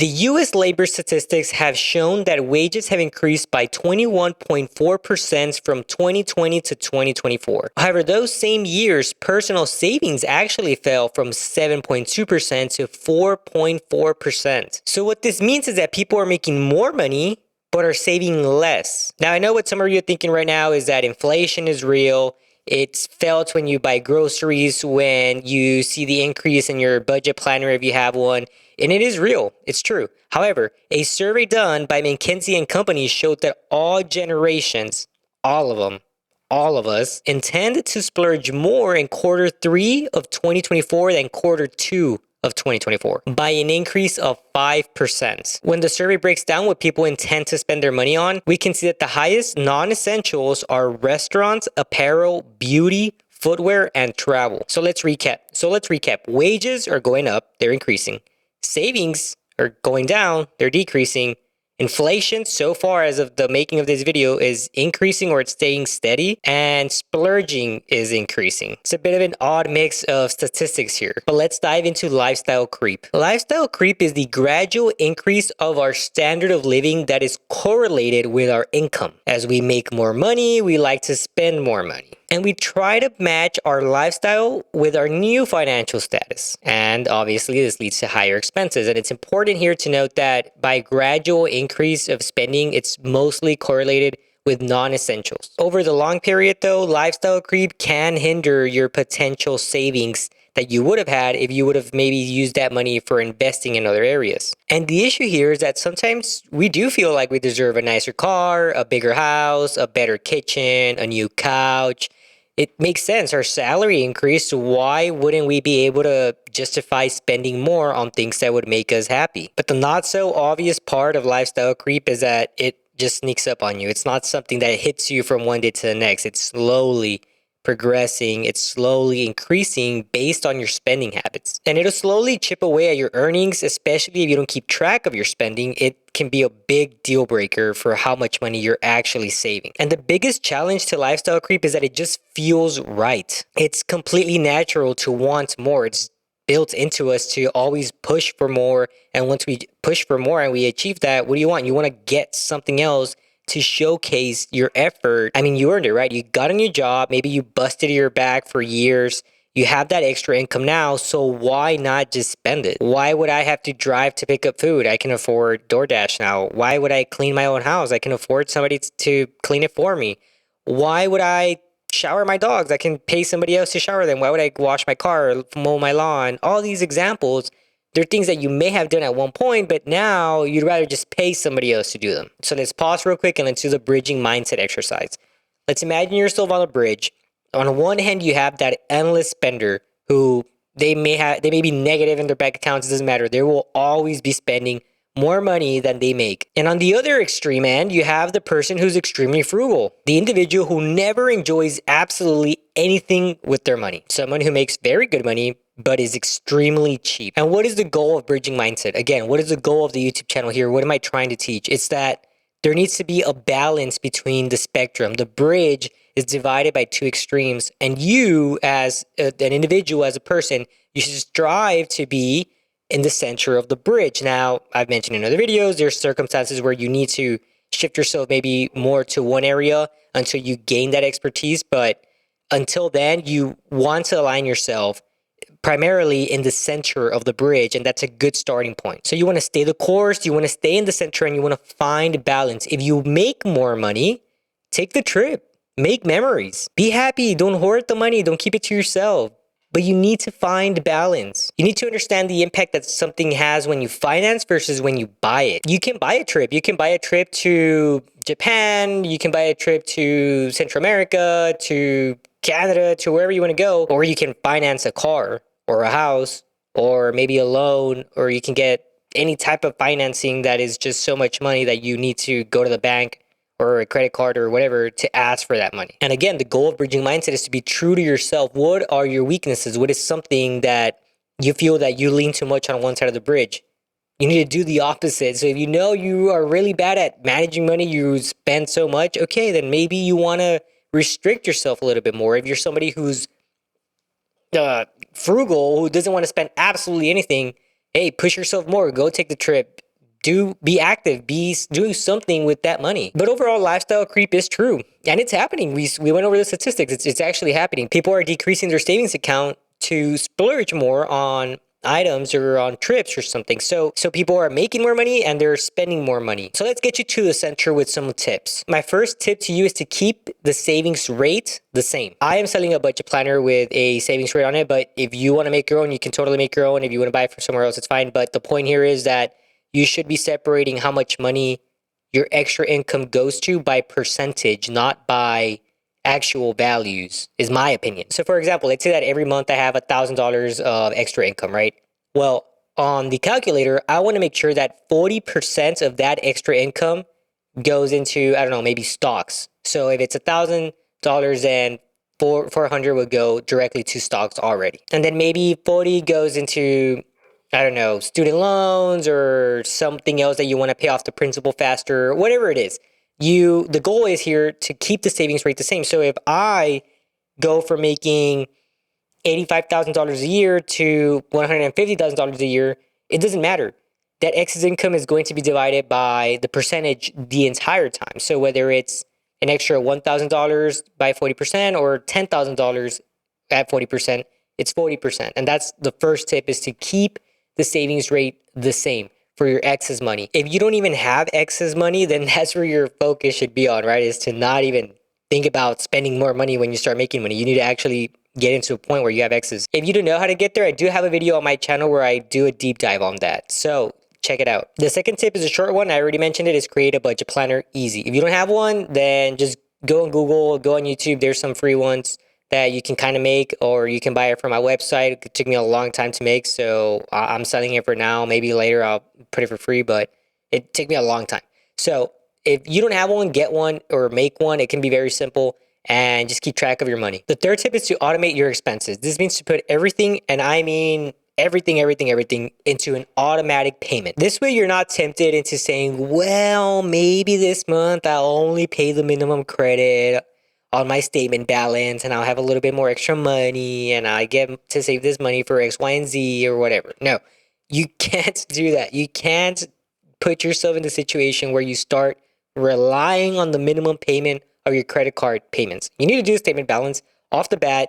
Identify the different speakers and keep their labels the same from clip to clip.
Speaker 1: The US labor statistics have shown that wages have increased by 21.4% from 2020 to 2024. However, those same years, personal savings actually fell from 7.2% to 4.4%. So what this means is that people are making more money but are saving less. Now, I know what some of you are thinking right now is that inflation is real. It's felt when you buy groceries, when you see the increase in your budget planner if you have one, and it is real. It's true. However, a survey done by McKinsey and Company showed that all generations, all of them, all of us, intend to splurge more in Q3 of 2024 than Q2 of 2024 by an increase of 5%. When the survey breaks down what people intend to spend their money on, we can see that the highest non-essentials are restaurants, apparel, beauty, footwear, and travel. So let's recap. Wages are going up, they're increasing. Savings are going down, they're decreasing. Inflation, so far as of the making of this video, is increasing or it's staying steady, and splurging is increasing. It's a bit of an odd mix of statistics here, but let's dive into lifestyle creep. Lifestyle creep is the gradual increase of our standard of living that is correlated with our income. As we make more money, we like to spend more money. And we try to match our lifestyle with our new financial status. And obviously, this leads to higher expenses. And it's important here to note that by gradual increase of spending, it's mostly correlated with non-essentials. Over the long period, though, lifestyle creep can hinder your potential savings that you would have had if you would have maybe used that money for investing in other areas. And the issue here is that sometimes we do feel like we deserve a nicer car, a bigger house, a better kitchen, a new couch. It makes sense. Our salary increased. Why wouldn't we be able to justify spending more on things that would make us happy? But the not so obvious part of lifestyle creep is that it just sneaks up on you. It's not something that hits you from one day to the next. It's slowly progressing. It's slowly increasing based on your spending habits. And it'll slowly chip away at your earnings, especially if you don't keep track of your spending. It can be a big deal breaker for how much money you're actually saving. And the biggest challenge to lifestyle creep is that it just feels right. It's completely natural to want more. It's built into us to always push for more. And once we push for more and we achieve that, what do you want? You want to get something else to showcase your effort. I mean, you earned it, right? You got a new job. Maybe you busted your back for years. You have that extra income now. So why not just spend it? Why would I have to drive to pick up food? I can afford DoorDash now. Why would I clean my own house? I can afford somebody to clean it for me. Why would I shower my dogs? I can pay somebody else to shower them. Why would I wash my car, mow my lawn? All these examples, they're things that you may have done at one point, but now you'd rather just pay somebody else to do them. So let's pause real quick and let's do the bridging mindset exercise. Let's imagine yourself on a bridge. On one hand, you have that endless spender who they may be negative in their bank accounts. It doesn't matter. They will always be spending more money than they make. And on the other extreme end, you have the person who's extremely frugal, the individual who never enjoys absolutely anything with their money, someone who makes very good money but is extremely cheap. And what is the goal of bridging mindset? Again, what is the goal of the YouTube channel here? What am I trying to teach? It's that there needs to be a balance between the spectrum. The bridge is divided by two extremes, and you as an individual, as a person, you should strive to be in the center of the bridge. Now, I've mentioned in other videos, there's circumstances where you need to shift yourself maybe more to one area until you gain that expertise. But until then, you want to align yourself primarily in the center of the bridge, and that's a good starting point. So you want to stay the course, you want to stay in the center, and you want to find balance. If you make more money, take the trip, make memories, be happy, don't hoard the money, don't keep it to yourself. But you need to find balance. You need to understand the impact that something has when you finance versus when you buy it. You can buy a trip. You can buy a trip to Japan. You can buy a trip to Central America, to Canada, to wherever you want to go. Or you can finance a car or a house or maybe a loan, or you can get any type of financing that is just so much money that you need to go to the bank or a credit card or whatever to ask for that money. And again, the goal of bridging mindset is to be true to yourself. What are your weaknesses? What is something that you feel that you lean too much on one side of the bridge? You need to do the opposite. So if you know you are really bad at managing money, you spend so much, okay, then maybe you want to restrict yourself a little bit more. If you're somebody who's frugal, who doesn't want to spend absolutely anything, hey, push yourself more. Go take the trip. be active, do something with that money. But overall, lifestyle creep is true, and it's happening. We went over the statistics. It's actually happening. People are decreasing their savings account to splurge more on items or on trips or something. So people are making more money and they're spending more money. So let's get you to the center with some tips. My first tip to you is to keep the savings rate the same. I am selling a budget planner with a savings rate on it, but if you want to make your own, you can totally make your own. If you want to buy it from somewhere else, it's fine. But the point here is that you should be separating how much money your extra income goes to by percentage, not by actual values, is my opinion. So for example, let's say that every month I have $1,000 of extra income, right? Well, on the calculator, I want to make sure that 40% of that extra income goes into, I don't know, maybe stocks. So if it's $1,000, then 400 would go directly to stocks already. And then maybe 40 goes into, I don't know, student loans or something else that you want to pay off the principal faster, whatever it is. The goal is here to keep the savings rate the same. So if I go from making $85,000 a year to $150,000 a year, it doesn't matter. That excess income is going to be divided by the percentage the entire time. So whether it's an extra $1,000 by 40% or $10,000 at 40%, it's 40%. And that's the first tip, is to keep the savings rate the same for your excess money. If you don't even have excess money, then that's where your focus should be on, right? Is to not even think about spending more money when you start making money. You need to actually get into a point where you have excess. If you don't know how to get there, I do have a video on my channel where I do a deep dive on that. So check it out. The second tip is a short one. I already mentioned it, is create a budget planner easy. If you don't have one, then just go on Google, go on YouTube. There's some free ones that you can kind of make, or you can buy it from my website. It took me a long time to make, so I'm selling it for now. Maybe later I'll put it for free, but it took me a long time. So if you don't have one, get one or make one. It can be very simple, and just keep track of your money. The third tip is to automate your expenses. This means to put everything, and I mean everything into an automatic payment. This way you're not tempted into saying, well, maybe this month I'll only pay the minimum credit on my statement balance and I'll have a little bit more extra money and I get to save this money for X, Y, and Z or whatever. No, you can't do that. You can't put yourself in the situation where you start relying on the minimum payment of your credit card payments. You need to do a statement balance off the bat.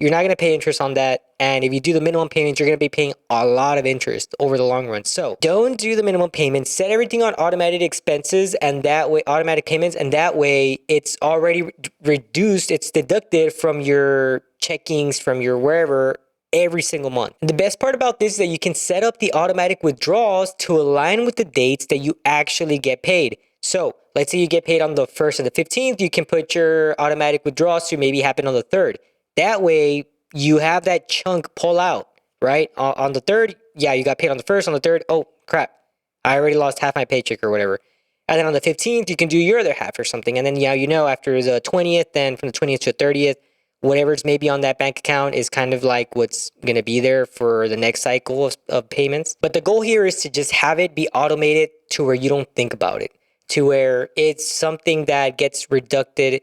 Speaker 1: You're not going to pay interest on that. And if you do the minimum payments, you're going to be paying a lot of interest over the long run. So don't do the minimum payments. Set everything on automated expenses and that way, automatic payments. And that way it's already reduced. It's deducted from your checkings, from your wherever, every single month. And the best part about this is that you can set up the automatic withdrawals to align with the dates that you actually get paid. So let's say you get paid on the 1st and the 15th. You can put your automatic withdrawals to maybe happen on the 3rd. That way, you have that chunk pull out, right? On the 3rd, yeah, you got paid on the 1st. On the 3rd, oh, crap. I already lost half my paycheck or whatever. And then on the 15th, you can do your other half or something. And then, yeah, after the 20th, then from the 20th to the 30th, whatever's maybe on that bank account is kind of like what's going to be there for the next cycle of payments. But the goal here is to just have it be automated to where you don't think about it, to where it's something that gets reducted,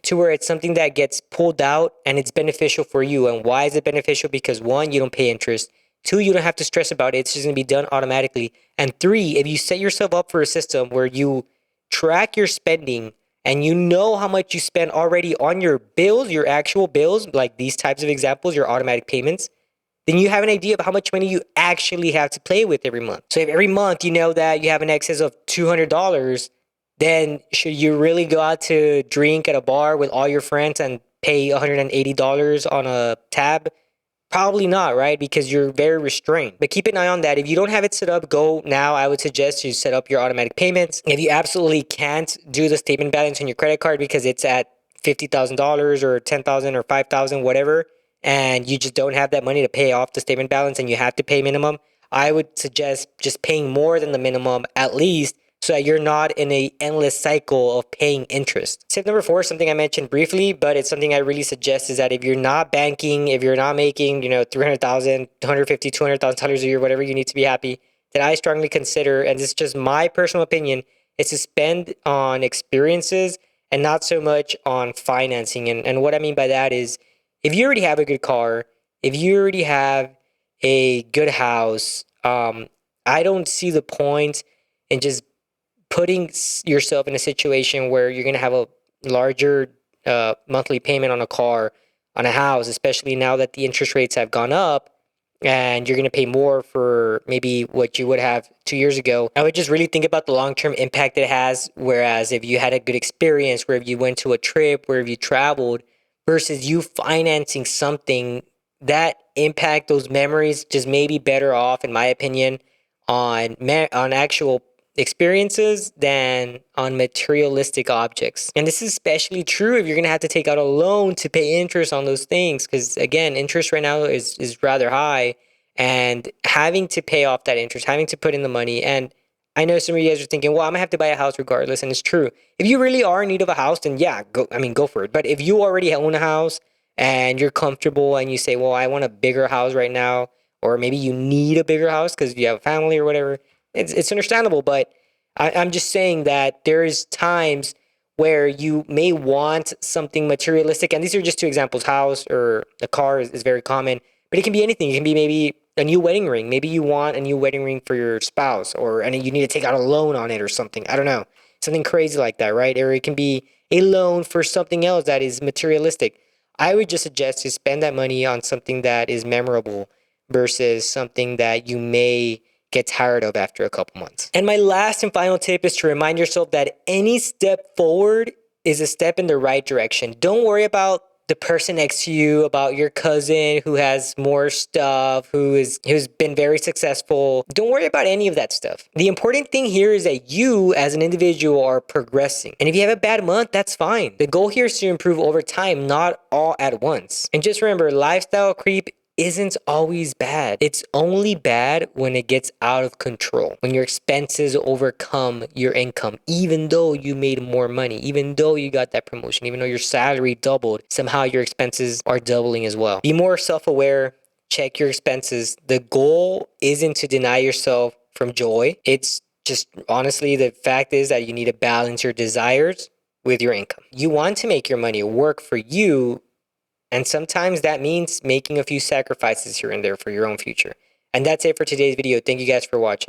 Speaker 1: to where it's something that gets pulled out and it's beneficial for you. And why is it beneficial? Because 1, you don't pay interest. 2, you don't have to stress about it. It's just going to be done automatically. And 3, if you set yourself up for a system where you track your spending and you know how much you spend already on your bills, your actual bills, like these types of examples, your automatic payments, then you have an idea of how much money you actually have to play with every month. So if every month you know that you have an excess of $200, then should you really go out to drink at a bar with all your friends and pay $180 on a tab? Probably not, right? Because you're very restrained. But keep an eye on that. If you don't have it set up, go now. I would suggest you set up your automatic payments. If you absolutely can't do the statement balance on your credit card because it's at $50,000 or $10,000 or $5,000, whatever, and you just don't have that money to pay off the statement balance and you have to pay minimum, I would suggest just paying more than the minimum at least, so that you're not in an endless cycle of paying interest. Tip number 4 is something I mentioned briefly, but it's something I really suggest, is that if you're not banking, if you're not making, $300,000, $150,000, $200,000 a year, whatever you need to be happy, then I strongly consider, and this is just my personal opinion, is to spend on experiences and not so much on financing. And what I mean by that is, if you already have a good car, if you already have a good house, I don't see the point and just putting yourself in a situation where you're going to have a larger monthly payment on a car, on a house, especially now that the interest rates have gone up and you're going to pay more for maybe what you would have 2 years ago. I would just really think about the long-term impact it has. Whereas if you had a good experience, where if you went to a trip, where if you traveled, versus you financing something, that impact, those memories just may be better off, in my opinion, on actual experiences than on materialistic objects. And this is especially true if you're going to have to take out a loan to pay interest on those things, because again, interest right now is rather high, and having to pay off that interest, having to put in the money. And I know some of you guys are thinking, well, I'm gonna have to buy a house regardless, and it's true. If you really are in need of a house, then yeah, go for it. But if you already own a house and you're comfortable and you say, well, I want a bigger house right now, or maybe you need a bigger house because you have a family or whatever, it's understandable. But I'm just saying that there's times where you may want something materialistic, and these are just two examples. House or a car is very common, but it can be anything. It can be maybe a new wedding ring. Maybe you want a new wedding ring for your spouse, and you need to take out a loan on it or something. I don't know. Something crazy like that, right? Or it can be a loan for something else that is materialistic. I would just suggest to spend that money on something that is memorable versus something that you may get tired of after a couple months. And my last and final tip is to remind yourself that any step forward is a step in the right direction. Don't worry about the person next to you, about your cousin who has more stuff, who's been very successful. Don't worry about any of that stuff. The important thing here is that you as an individual are progressing. And if you have a bad month, that's fine. The goal here is to improve over time, not all at once. And just remember, lifestyle creep isn't always bad. It's only bad when it gets out of control, when your expenses overcome your income, even though you made more money, even though you got that promotion, even though your salary doubled, somehow your expenses are doubling as well. Be more self-aware, check your expenses. The goal isn't to deny yourself from joy. It's just, honestly, the fact is that you need to balance your desires with your income. You want to make your money work for you, and sometimes that means making a few sacrifices here and there for your own future. And that's it for today's video. Thank you guys for watching.